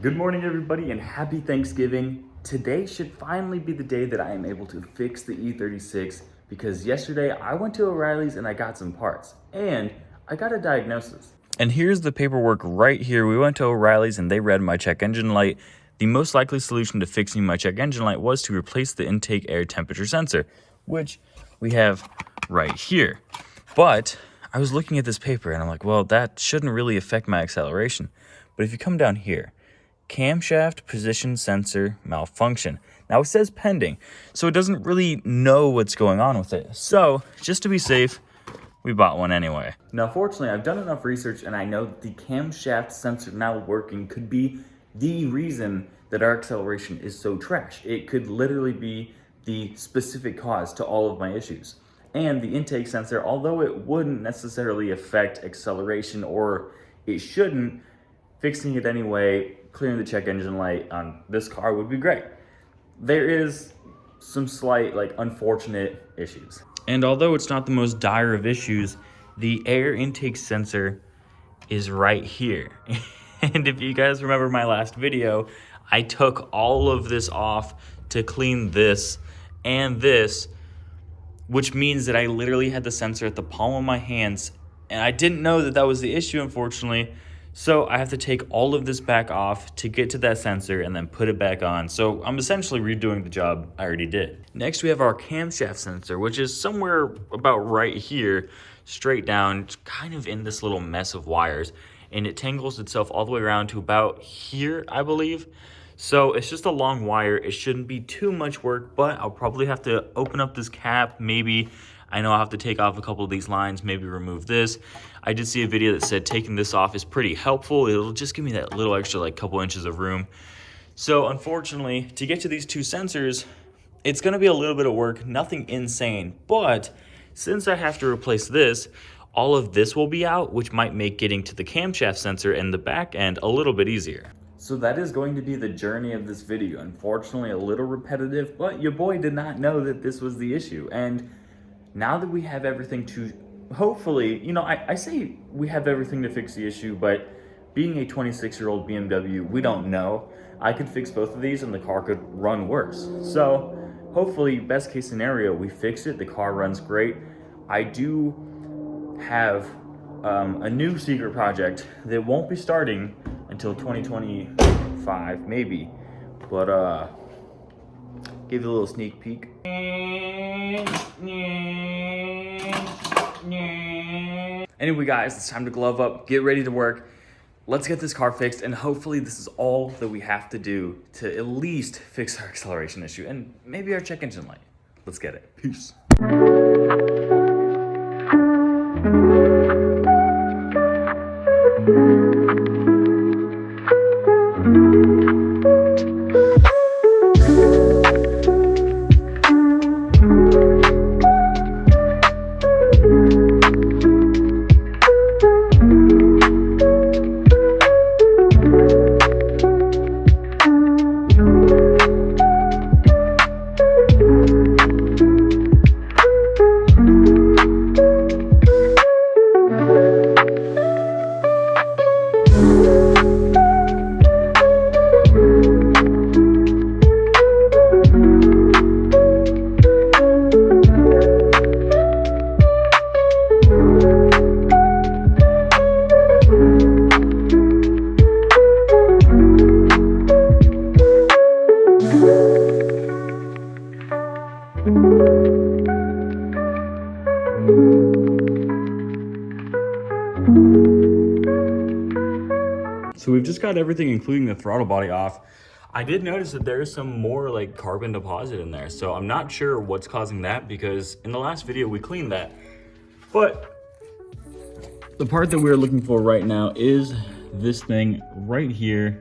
Good morning, everybody, and happy Thanksgiving. Today should finally be the day that I am able to fix the E36 because yesterday I went to O'Reilly's and I got some parts and I got a diagnosis. And here's the paperwork right here. We went to O'Reilly's and they read my check engine light. The most likely solution to fixing my check engine light was to replace the intake air temperature sensor, which we have right here. But I was looking at this paper and I'm like, well, that shouldn't really affect my acceleration. But if you come down here, CrankShaft position sensor malfunction. Now it says pending, so it doesn't really know what's going on with it. So just to be safe, we bought one anyway. Now fortunately, I've done enough research and I know that the camshaft sensor not working could be the reason that our acceleration is so trash. It could literally be the specific cause to all of my issues. And the intake sensor, although it wouldn't necessarily affect acceleration, or it shouldn't, fixing it anyway, clearing the check engine light on this car would be great. There is some slight, unfortunate issues. And although it's not the most dire of issues, the air intake sensor is right here. And if you guys remember my last video, I took all of this off to clean this and this, which means that I literally had the sensor at the palm of my hands, and I didn't know that that was the issue, unfortunately. So I have to take all of this back off to get to that sensor and then put it back on. So I'm essentially redoing the job I already did. Next, we have our camshaft sensor, which is somewhere about right here, straight down, kind of in this little mess of wires. And it tangles itself all the way around to about here, I believe. So it's just a long wire. It shouldn't be too much work, but I'll probably have to open up this cap, maybe. I know I'll have to take off a couple of these lines, maybe remove this. I did see a video that said taking this off is pretty helpful. It'll just give me that little extra couple inches of room. So unfortunately, to get to these two sensors, it's gonna be a little bit of work, nothing insane. But since I have to replace this, all of this will be out, which might make getting to the camshaft sensor and the back end a little bit easier. So that is going to be the journey of this video. Unfortunately, a little repetitive, but your boy did not know that this was the issue. And now that we have everything to, hopefully, I say we have everything to fix the issue, but being a 26-year-old BMW, we don't know. I could fix both of these and the car could run worse. So hopefully, best case scenario, we fix it, the car runs great. I do have a new secret project that won't be starting until 2025, maybe. But give you a little sneak peek. Anyway, guys, it's time to glove up, get ready to work. Let's get this car fixed, and hopefully this is all that we have to do to at least fix our acceleration issue and maybe our check engine light. Let's get it. Peace. So we've just got everything, including the throttle body, off. I did notice that there is some more carbon deposit in there, so I'm not sure what's causing that because in the last video we cleaned that. But the part that we're looking for right now is this thing right here.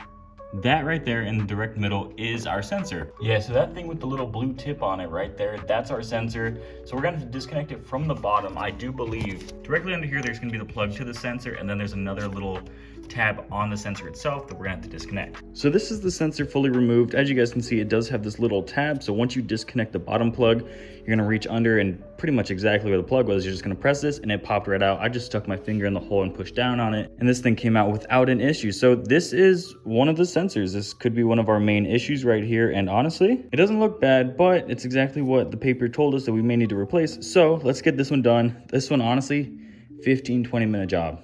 That right there in the direct middle is our sensor. Yeah, so that thing with the little blue tip on it right there, that's our sensor. So we're gonna disconnect it from the bottom. I do believe directly under here, there's gonna be the plug to the sensor, and then there's another little tab on the sensor itself that we're gonna have to disconnect. So this is the sensor fully removed. As you guys can see, it does have this little tab. So once you disconnect the bottom plug, you're gonna reach under and pretty much exactly where the plug was, you're just gonna press this and it popped right out. I just stuck my finger in the hole and pushed down on it, and this thing came out without an issue. So this is one of the sensors. This could be one of our main issues right here. And honestly, it doesn't look bad, but it's exactly what the paper told us that we may need to replace. So let's get this one done. This one, honestly, 15-20 minute job.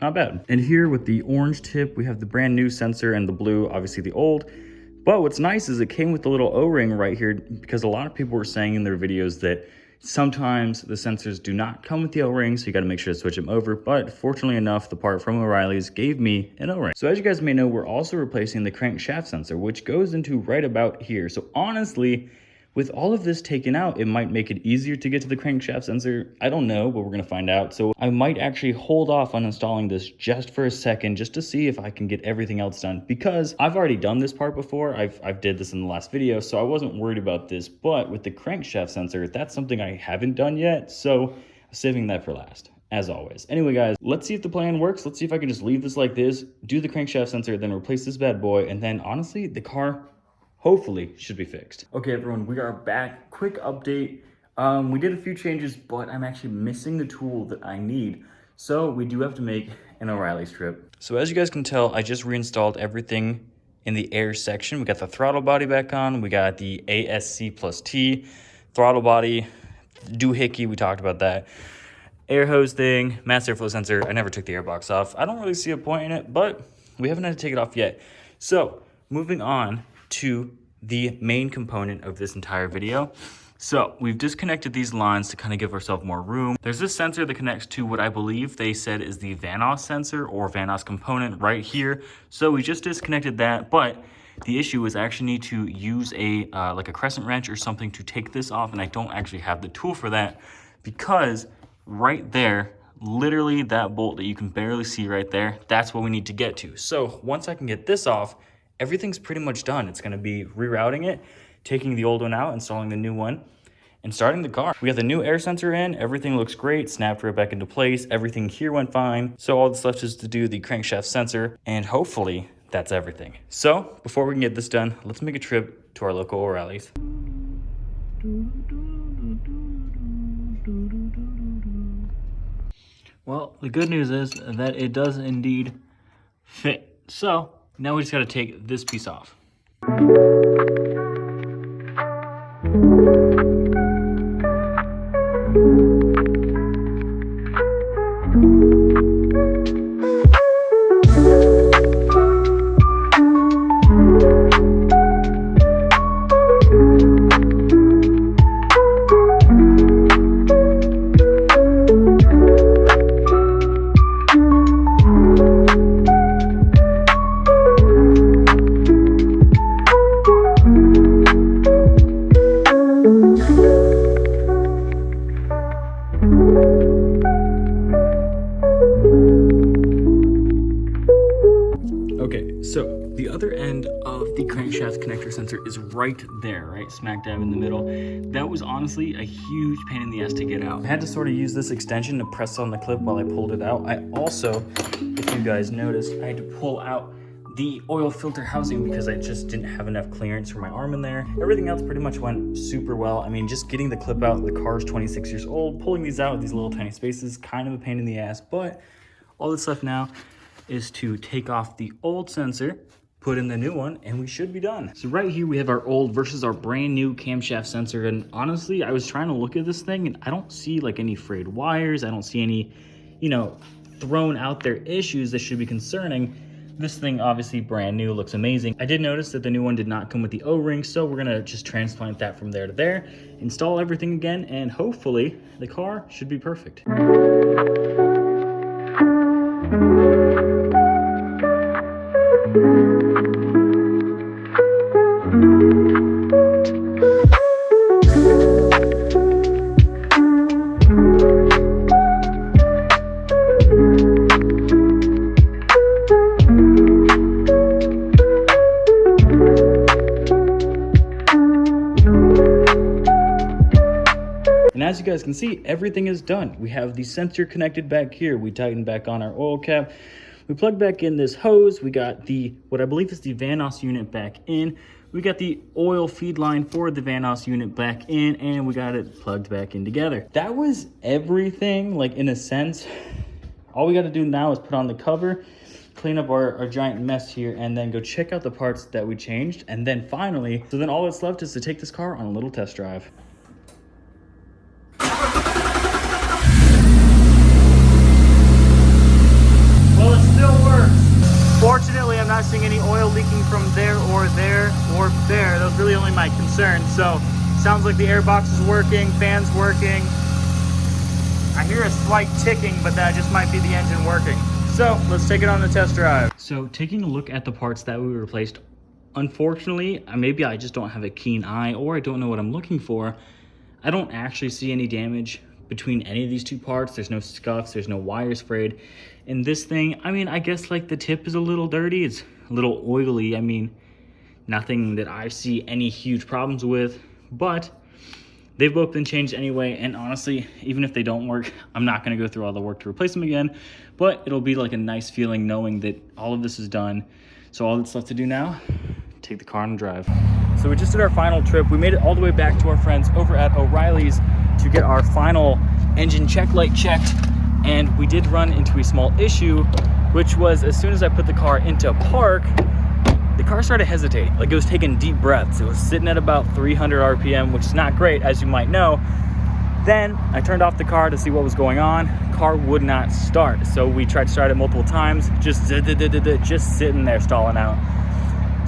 Not bad. And here with the orange tip, we have the brand new sensor, and the blue, obviously the old. But what's nice is it came with the little O-ring right here, because a lot of people were saying in their videos that sometimes the sensors do not come with the O-ring, so you got to make sure to switch them over. But fortunately enough, the part from O'Reilly's gave me an O-ring. So as you guys may know, we're also replacing the crankshaft sensor, which goes into right about here. So honestly, with all of this taken out, it might make it easier to get to the crankshaft sensor. I don't know, but we're gonna find out. So I might actually hold off on installing this just for a second, just to see if I can get everything else done, because I've already done this part before. I've did this in the last video, so I wasn't worried about this. But with the crankshaft sensor, that's something I haven't done yet, so I'm saving that for last, as always. Anyway, guys, let's see if the plan works. Let's see if I can just leave this like this, do the crankshaft sensor, then replace this bad boy, and then honestly, the car hopefully should be fixed. Okay, everyone, we are back. Quick update. We did a few changes, but I'm actually missing the tool that I need. So we do have to make an O'Reilly strip. So as you guys can tell, I just reinstalled everything in the air section. We got the throttle body back on. We got the ASC plus T throttle body, doohickey, we talked about that. Air hose thing, mass airflow sensor. I never took the airbox off. I don't really see a point in it, but we haven't had to take it off yet. So moving on to the main component of this entire video. So we've disconnected these lines to kind of give ourselves more room. There's this sensor that connects to what I believe they said is the VANOS sensor or VANOS component right here. So we just disconnected that, but the issue is I actually need to use a like a crescent wrench or something to take this off, and I don't actually have the tool for that, because right there, literally that bolt that you can barely see right there, that's what we need to get to. So once I can get this off, everything's pretty much done. It's gonna be rerouting it, taking the old one out, installing the new one, and starting the car. We got the new air sensor in, everything looks great, snapped right back into place, everything here went fine. So all that's left is to do the crankshaft sensor, and hopefully that's everything. So before we can get this done, let's make a trip to our local O'Reilly's. Well, the good news is that it does indeed fit. So now we just gotta take this piece off. Okay, so the other end of the crankshaft connector sensor is right there, right smack dab in the middle. That was honestly a huge pain in the ass to get out. I had to sort of use this extension to press on the clip while I pulled it out. I also, if you guys noticed, I had to pull out the oil filter housing because I just didn't have enough clearance for my arm in there. Everything else pretty much went super well. I mean, just getting the clip out, the car's 26 years old, pulling these out, these little tiny spaces, kind of a pain in the ass, but all that's left now is to take off the old sensor, put in the new one, and we should be done. So right here we have our old versus our brand new camshaft sensor, and honestly, I was trying to look at this thing and I don't see like any frayed wires. I don't see any, thrown out there issues that should be concerning. This thing, obviously brand new, looks amazing. I did notice that the new one did not come with the O-ring, so we're gonna just transplant that from there to there, install everything again, and hopefully the car should be perfect. And as you guys can see, everything is done. We have the sensor connected back here. We tightened back on our oil cap. We plugged back in this hose. We got the, what I believe is the Vanos unit back in. We got the oil feed line for the Vanos unit back in, and we got it plugged back in together. That was everything, like in a sense. All we got to do now is put on the cover, clean up our giant mess here, and then go check out the parts that we changed. And then finally, so then all that's left is to take this car on a little test drive. Well, it still works. Fortunately, I'm not seeing any oil leaking from there or there or there. That was really only my concern. So sounds like the air box is working, fan's working. I hear a slight ticking, but that just might be the engine working. So let's take it on the test drive. So taking a look at the parts that we replaced, unfortunately, maybe I just don't have a keen eye or I don't know what I'm looking for. I don't actually see any damage between any of these two parts. There's no scuffs, there's no wires frayed. And this thing, I mean, I guess like the tip is a little dirty, it's a little oily. I mean, nothing that I see any huge problems with, but they've both been changed anyway, and honestly, even if they don't work, I'm not gonna go through all the work to replace them again, but it'll be like a nice feeling knowing that all of this is done. So all that's left to do now, take the car on a drive. So we just did our final trip. We made it all the way back to our friends over at O'Reilly's to get our final engine check light checked, and we did run into a small issue, which was as soon as I put the car into park, the car started hesitating, like it was taking deep breaths. It was sitting at about 300 RPM, which is not great, as you might know. Then I turned off the car to see what was going on. Car would not start. So we tried to start it multiple times, just sitting there stalling out.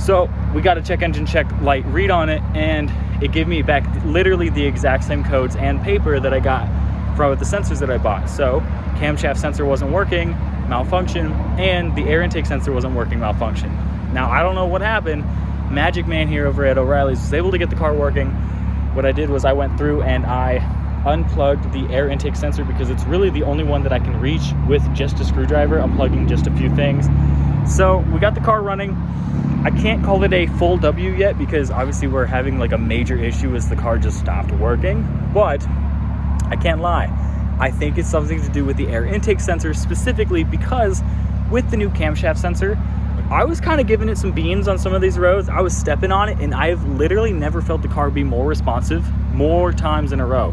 So we got a check engine check light read on it, and it gave me back literally the exact same codes and paper that I got from the sensors that I bought. So camshaft sensor wasn't working, malfunction, and the air intake sensor wasn't working, malfunction. Now, I don't know what happened. Magic Man here over at O'Reilly's was able to get the car working. What I did was I went through and I unplugged the air intake sensor because it's really the only one that I can reach with just a screwdriver, unplugging just a few things. So we got the car running. I can't call it a full W yet because obviously we're having like a major issue as the car just stopped working, but I can't lie. I think it's something to do with the air intake sensor specifically because with the new camshaft sensor, I was kind of giving it some beans on some of these roads. I was stepping on it, and I've literally never felt the car be more responsive more times in a row.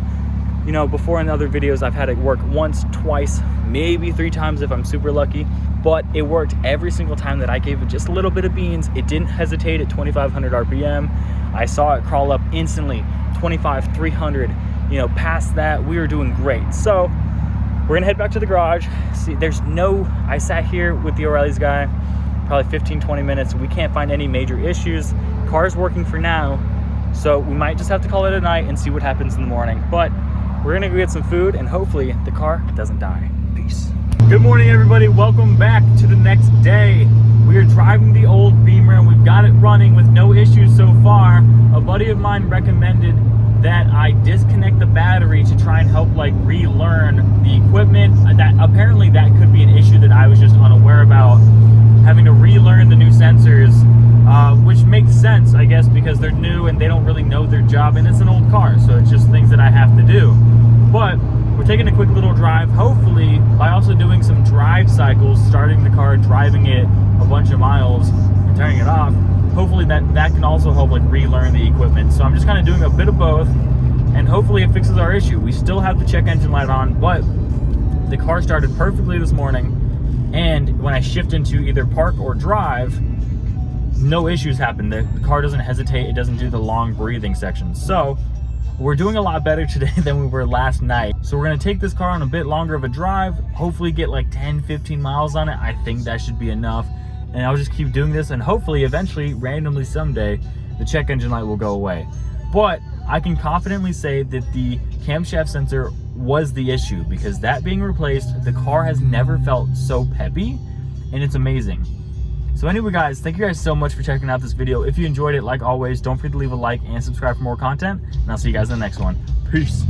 You know, before in other videos, I've had it work once, twice, maybe 3 times if I'm super lucky, but it worked every single time that I gave it just a little bit of beans. It didn't hesitate at 2,500 RPM. I saw it crawl up instantly, 25, 300, you know, past that, we were doing great. So we're gonna head back to the garage. See, I sat here with the O'Reilly's guy, probably 15-20 minutes. We can't find any major issues. Car's working for now, so we might just have to call it a night and see what happens in the morning. But we're gonna go get some food and hopefully the car doesn't die. Peace. Good morning, everybody. Welcome back to the next day. We are driving the old Beamer and we've got it running with no issues so far. A buddy of mine recommended that I disconnect the battery to try and help like relearn the equipment. That apparently that could be an issue that I was just unaware about, having to relearn the new sensors, which makes sense, I guess, because they're new and they don't really know their job, and it's an old car, so it's just things that I have to do. But we're taking a quick little drive, hopefully by also doing some drive cycles, starting the car, driving it a bunch of miles and turning it off. Hopefully that can also help like relearn the equipment. So I'm just kind of doing a bit of both, and hopefully it fixes our issue. We still have the check engine light on, but the car started perfectly this morning, and when I shift into either park or drive, no issues happen. The car doesn't hesitate, it doesn't do the long breathing section. So we're doing a lot better today than we were last night. So we're gonna take this car on a bit longer of a drive, hopefully get like 10-15 miles on it. I think that should be enough. And I'll just keep doing this, and hopefully eventually, randomly someday, the check engine light will go away. But I can confidently say that the camshaft sensor was the issue, because that being replaced, the car has never felt so peppy, and it's amazing. So anyway, guys, thank you guys so much for checking out this video. If you enjoyed it, like always, don't forget to leave a like and subscribe for more content, and I'll see you guys in the next one. Peace.